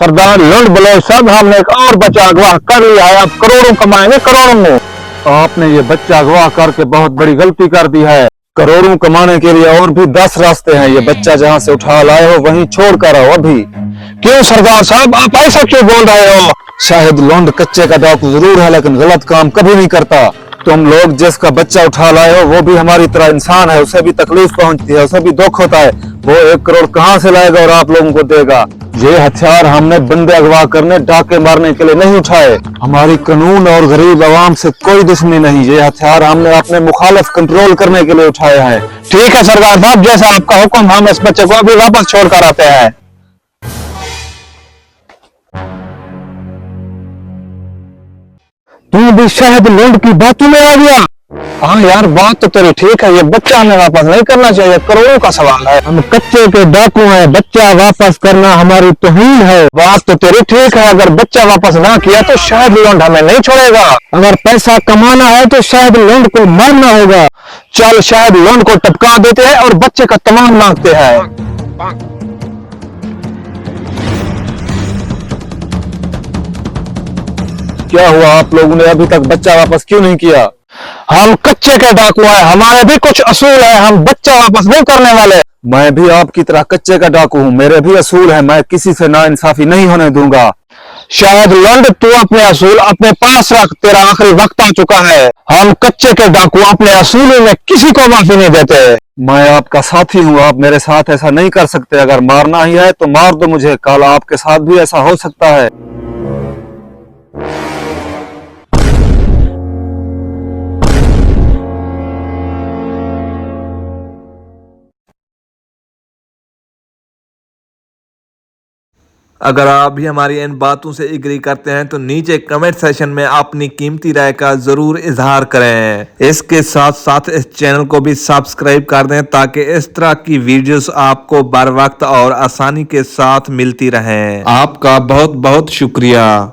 सरदार लुंड Bloch साहब, हमने एक और बच्चा अगवा कर लिया है। अब करोड़ों कमाएंगे, करोड़ों में। आपने ये बच्चा अगवा करके बहुत बड़ी गलती कर दी है। करोड़ों कमाने के लिए और भी 10 रास्ते हैं। ये बच्चा जहाँ से उठा लाए हो वहीं छोड़ कर आओ अभी। क्यों सरदार साहब, आप ऐसा क्यों बोल रहे हो? शायद लौंड कच्चे का डाकू जरूर है, लेकिन गलत काम कभी नहीं करता। तुम लोग जिसका बच्चा उठा लाए हो वो भी हमारी तरह इंसान है, उसे भी तकलीफ पहुंचती है, उसे भी दुख होता है। वो 1 करोड़ कहाँ से लाएगा और आप लोगों को देगा? ये हथियार हमने बंदे अगवा करने, डाके मारने के लिए नहीं उठाए। हमारी कानून और गरीब आवाम से कोई दुश्मनी नहीं। ये हथियार हमने अपने मुखालिफ कंट्रोल करने के लिए उठाया है। ठीक है सरदार साहब, जैसा आपका हुक्म, हम इस बच्चे को अभी वापस छोड़ कर आते हैं। तू भी शायद लुंड की बातों में आ गया। हाँ यार, बात तो तेरी ठीक है, ये बच्चा हमें वापस नहीं करना चाहिए, करोड़ों का सवाल है। हम कच्चे के डाकू हैं, बच्चा वापस करना हमारी तौहीन है। बात तो तेरी ठीक है, अगर बच्चा वापस ना किया तो शायद लुंड हमें नहीं छोड़ेगा। अगर पैसा कमाना है तो शायद लुंड को मारना होगा। चल शायद लुंड को टपका देते हैं और बच्चे का तमाम मांगते हैं। क्या हुआ, आप लोगों ने अभी तक बच्चा वापस क्यों नहीं किया? हम कच्चे के डाकू हैं, हमारे भी कुछ असूल है, हम बच्चा वापस नहीं करने वाले। मैं भी आपकी तरह कच्चे का डाकू हूँ, मेरे भी असूल है, मैं किसी से नाइंसाफी नहीं होने दूंगा। शायद लुंड तू अपने असूल अपने पास रख, तेरा आखिरी वक्त आ चुका है। हम कच्चे के डाकू अपने असूलों में किसी को माफी नहीं देते। मैं आपका साथी हूँ, आप मेरे साथ ऐसा नहीं कर सकते। अगर मारना ही है तो मार दो मुझे, कल आपके साथ भी ऐसा हो सकता है। अगर आप भी हमारी इन बातों से एग्री करते हैं तो नीचे कमेंट सेशन में अपनी कीमती राय का जरूर इजहार करें। इसके साथ साथ इस चैनल को भी सब्सक्राइब कर दें ताकि इस तरह की वीडियोस आपको बर वक्त और आसानी के साथ मिलती रहें। आपका बहुत बहुत शुक्रिया।